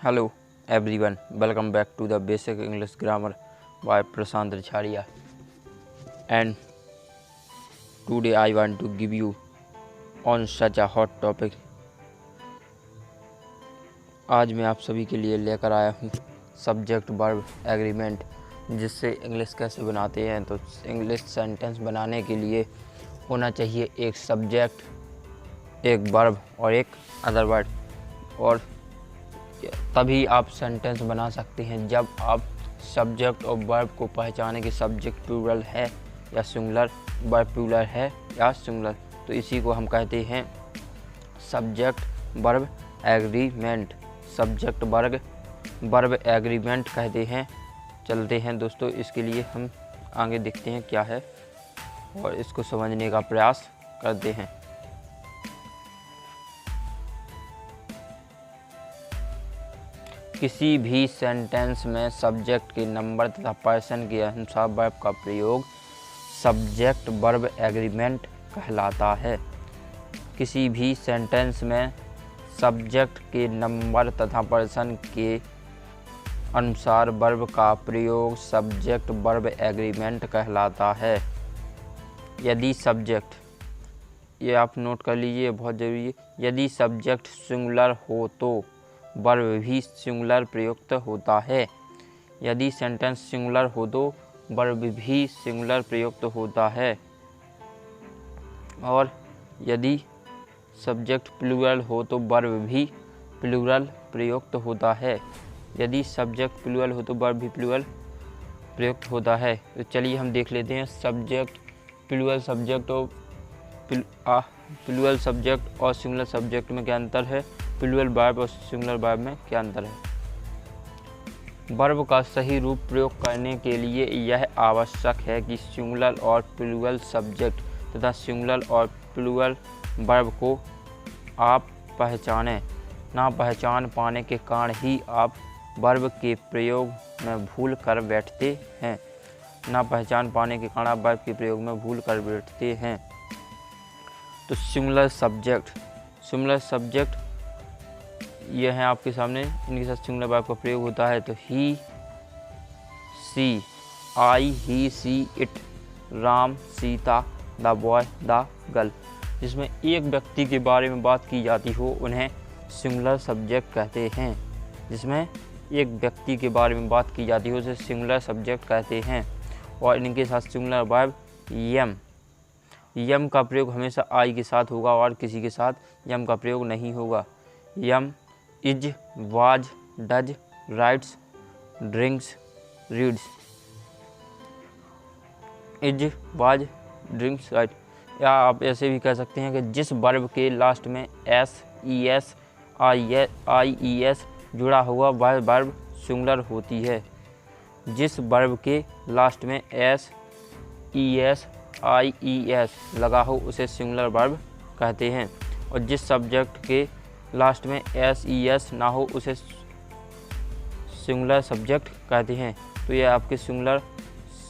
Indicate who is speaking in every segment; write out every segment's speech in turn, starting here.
Speaker 1: Hello everyone, welcome back to the Basic English Grammar by Prashant Richaria. And today I want to give you on such a hot topic. आज मैं आप सभी के लिए लेकर आया हूँ सब्जेक्ट वर्ब एग्रीमेंट, जिससे इंग्लिश कैसे बनाते हैं। तो इंग्लिश सेंटेंस बनाने के लिए होना चाहिए एक सब्जेक्ट, एक वर्ब और एक अदर वर्ड, और तभी आप सेंटेंस बना सकते हैं जब आप सब्जेक्ट और वर्ब को पहचाने कि सब्जेक्ट प्लूरल है या सिंगुलर, वर्ब प्लूरल है या सिंगुलर। तो इसी को हम कहते हैं subject verb agreement. Subject verb agreement कहते हैं। चलते हैं दोस्तों, इसके लिए हम आगे देखते हैं क्या है और इसको समझने का प्रयास करते हैं। किसी भी सेंटेंस में सब्जेक्ट के नंबर तथा पर्सन के अनुसार वर्ब का प्रयोग सब्जेक्ट वर्ब एग्रीमेंट कहलाता है। किसी भी सेंटेंस में सब्जेक्ट के नंबर तथा पर्सन के अनुसार वर्ब का प्रयोग सब्जेक्ट वर्ब एग्रीमेंट कहलाता है। यदि सब्जेक्ट, ये आप नोट कर लीजिए, बहुत ज़रूरी है, यदि सब्जेक्ट सिंगुलर हो तो वर्ब भी सिंगुलर प्रयुक्त होता है। यदि सेंटेंस सिंगुलर हो तो वर्ब भी सिंगुलर प्रयुक्त होता है। और यदि सब्जेक्ट प्लूरल हो तो वर्ब भी प्लूरल प्रयुक्त होता है। यदि सब्जेक्ट प्लूरल हो तो वर्ब भी प्लूरल प्रयुक्त होता है। तो चलिए हम देख लेते हैं सब्जेक्ट, प्लूरल सब्जेक्ट और प्लूरल सब्जेक्ट और सिंगुलर सब्जेक्ट में क्या अंतर है, प्लूरल वर्ब और सिंगुलर वर्ब में क्या अंतर है। वर्ब का सही रूप प्रयोग करने के लिए यह आवश्यक है कि सिंगुलर और प्लूरल सब्जेक्ट तथा सिंगुलर और प्लूरल वर्ब को आप पहचानें। ना पहचान पाने के कारण ही आप वर्ब के प्रयोग में भूल कर बैठते हैं। ना पहचान पाने के कारण आप वर्ब के प्रयोग में भूल कर बैठते हैं। तो सिंगुलर सब्जेक्ट ये हैं आपके सामने, इनके साथ सिंगुलर वर्ब का प्रयोग होता है। तो he, she, I, he, she, it, Ram, Sita, the boy, the girl. जिसमें एक व्यक्ति के बारे में बात की जाती हो उन्हें सिंगुलर सब्जेक्ट कहते हैं। जिसमें एक व्यक्ति के बारे में बात की जाती हो उसे सिंगुलर सब्जेक्ट कहते हैं। और इनके साथ सिंगुलर वर्ब यम का प्रयोग हमेशा आई के साथ होगा और किसी के साथ यम का प्रयोग नहीं होगा। Am, is, was, does, writes, drinks, reads. Is, was, drinks, write. या आप ऐसे भी कह सकते हैं कि जिस वर्ब के लास्ट में एस, ई एस, आई ई एस जुड़ा हुआ वह वर्ब सिंगुलर होती है। जिस वर्ब के लास्ट में एस, ई एस, आई ई एस लगा हो उसे सिंगुलर वर्ब कहते हैं। और जिस सब्जेक्ट के लास्ट में एस, ई एस ना हो उसे सिंगुलर सब्जेक्ट कहते हैं। तो ये आपके सिंगुलर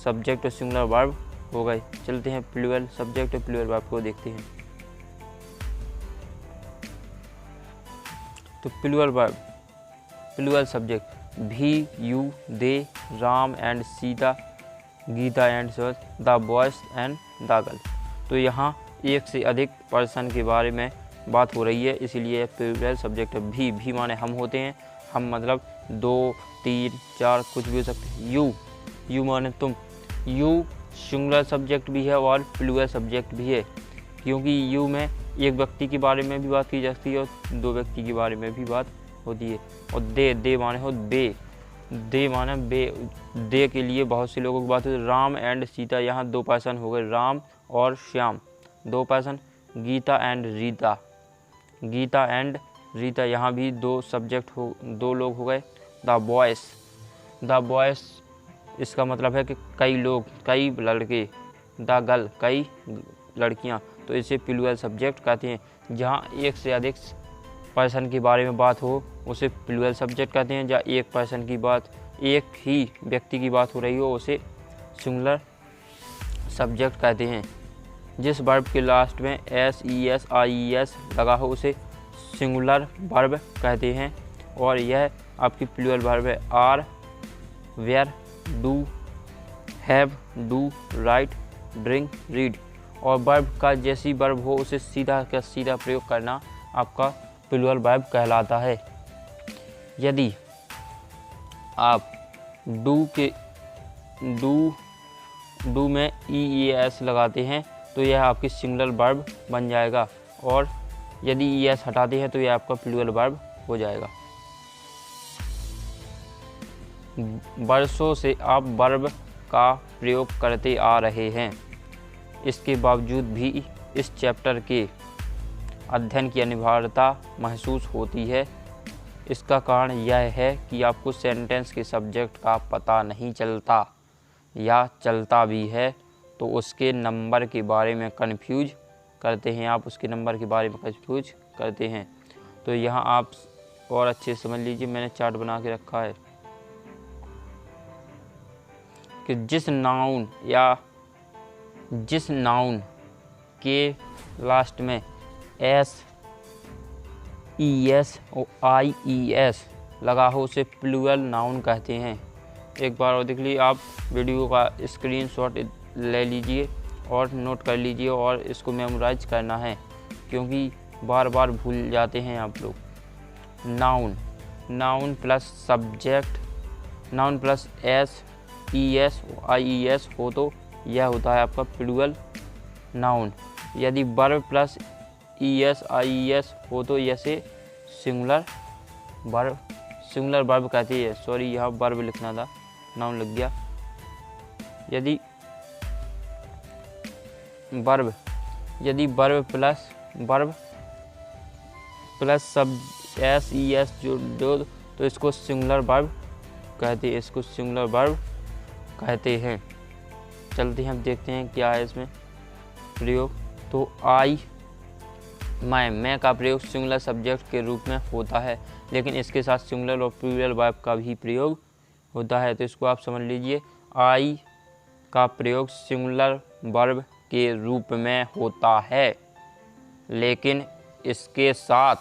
Speaker 1: सब्जेक्ट और सिंगुलर वर्ब हो गए। चलते हैं प्लूरल सब्जेक्ट और प्लूरल वर्ब को देखते हैं। तो प्लूरल वर्ब, प्लूरल सब्जेक्ट भी, you, they, Ram and Sita, Gita and sir, the boys and the girl. तो यहाँ एक से अधिक पर्सन के बारे में बात हो रही है, इसीलिए प्लूरल सब्जेक्ट। भी माने हम होते हैं, हम मतलब 2, 3, 4 कुछ भी हो सकते हैं। यू माने तुम। यू सिंगुलर सब्जेक्ट भी है और प्लूरल सब्जेक्ट भी है, क्योंकि यू में एक व्यक्ति के बारे में भी बात की जाती है और 2 व्यक्ति के बारे में भी बात होती है। और दे माने हो बे, दे माने बे, दे के लिए बहुत से लोगों की बात होती है। राम एंड सीता, यहाँ 2 पर्सन हो गए, राम और Shyam 2 person. Gita and Rita, Gita and Rita, यहाँ भी 2 सब्जेक्ट हो, 2 लोग हो गए। द बॉयस, इसका मतलब है कि कई लोग, कई लड़के। द गर्ल, कई लड़कियाँ। तो इसे प्लूरल सब्जेक्ट कहते हैं। जहाँ एक से अधिक पर्सन के बारे में बात हो उसे प्लूरल सब्जेक्ट कहते हैं। जहाँ एक पर्सन की बात, एक ही व्यक्ति की बात हो रही हो उसे सिंगुलर सब्जेक्ट कहते हैं। जिस वर्ब के लास्ट में एस, ई एस, आई ई एस लगा हो उसे सिंगुलर वर्ब कहते हैं। और यह आपकी प्लूरल वर्ब है are, were, do, have, do, write, drink, read. और वर्ब का जैसी वर्ब हो उसे सीधा का सीधा प्रयोग करना आपका प्लूरल वर्ब कहलाता है। यदि आप डू में EES लगाते हैं तो यह आपकी सिंगुलर वर्ब बन जाएगा, और यदि ES हटाते हैं तो यह आपका प्लूरल वर्ब हो जाएगा। वर्षों से आप वर्ब का प्रयोग करते आ रहे हैं, इसके बावजूद भी इस चैप्टर के अध्ययन की अनिवार्यता महसूस होती है। इसका कारण यह है कि आपको सेंटेंस के सब्जेक्ट का पता नहीं चलता, या चलता भी है तो उसके नंबर के बारे में कंफ्यूज करते हैं, आप उसके नंबर के बारे में कंफ्यूज करते हैं। तो यहाँ आप और अच्छे समझ लीजिए, मैंने चार्ट बना के रखा है कि जिस नाउन के लास्ट में SES और IES लगा हो उसे प्लूरल नाउन कहते हैं। एक बार और देख लीजिए, आप वीडियो का स्क्रीनशॉट ले लीजिए और नोट कर लीजिए, और इसको मेमोराइज करना है क्योंकि बार बार भूल जाते हैं आप लोग। Noun plus subject, noun plus SES और IES हो तो यह होता है आपका प्लूरल नाउन। यदि वर्ब प्लस ES IES हो तो जैसे सिंगुलर वर्ब कहती है। सॉरी, यहाँ वर्ब लिखना था, नाउन लग गया। यदि वर्ब प्लस सब SES जो तो इसको सिंगुलर वर्ब कहते हैं। चलते हैं, अब देखते हैं क्या है इसमें प्रयोग। तो मैं का प्रयोग सिंगुलर सब्जेक्ट के रूप में होता है, लेकिन इसके साथ सिंगुलर और प्लूरल वर्ब का भी प्रयोग होता है। तो इसको आप समझ लीजिए, आई का प्रयोग सिंगुलर वर्ब के रूप में होता है, लेकिन इसके साथ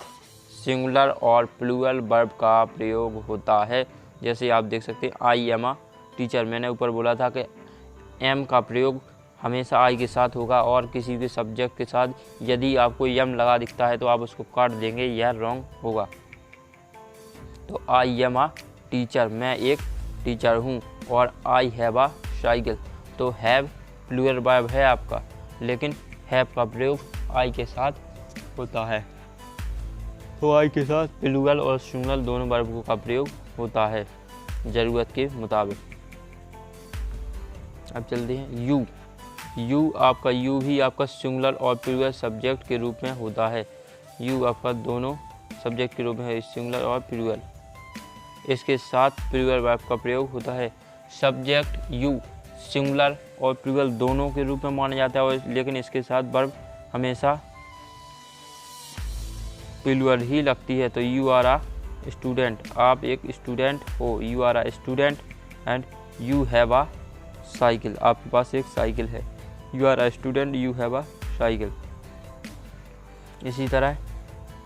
Speaker 1: सिंगुलर और प्लूरल वर्ब का प्रयोग होता है। जैसे आप देख सकते हैं, आई एम अ टीचर। मैंने ऊपर बोला था कि एम का प्रयोग हमेशा आई के साथ होगा, और किसी भी सब्जेक्ट के साथ यदि आपको एम लगा दिखता है तो आप उसको काट देंगे, यह रॉन्ग होगा। तो आई एम अ टीचर, मैं एक टीचर हूँ, और आई हैव अ साइकिल। तो हैव प्लूरल वर्ब है आपका, लेकिन हैव का प्रयोग आई के साथ होता है। तो आई के साथ प्लूरल और सिंगुलर दोनों वर्बों का प्रयोग होता है ज़रूरत के मुताबिक। अब चलते हैं यू आपका यू भी आपका सिंगुलर और प्लूरल सब्जेक्ट के रूप में होता है। यू आपका दोनों सब्जेक्ट के रूप में है, सिंगुलर और प्लूरल। इसके साथ प्लूरल वर्ब का प्रयोग होता है। सब्जेक्ट यू सिंगुलर और प्लूरल दोनों के रूप में माना जाता है, लेकिन इसके साथ वर्ब हमेशा प्लूरल ही लगती है। तो यू आर आ स्टूडेंट, आप एक स्टूडेंट हो। You are a student and you have a cycle, आपके पास एक साइकिल है। You are a student, you have a cycle. इसी तरह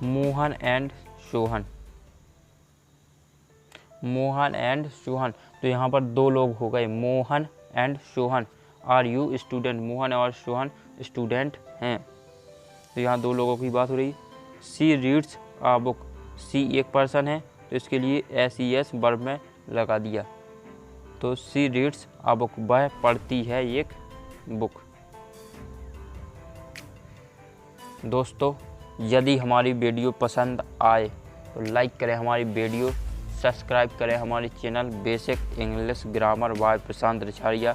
Speaker 1: मोहन एंड सोहन, तो यहाँ पर दो लोग हो गए, Mohan and Sohan. Are you student, Mohan और सोहन स्टूडेंट हैं, तो यहाँ दो लोगों की बात हो रही है। सी रीड्स आ बुक, सी एक पर्सन है तो इसके लिए SES वर्ब में लगा दिया। तो सी रीड्स आ बुक, वह पढ़ती है एक बुक। दोस्तों, यदि हमारी वीडियो पसंद आए तो लाइक करें हमारी वीडियो, सब्सक्राइब करें हमारी channel basic English grammar bye प्रशांत रिछारिया।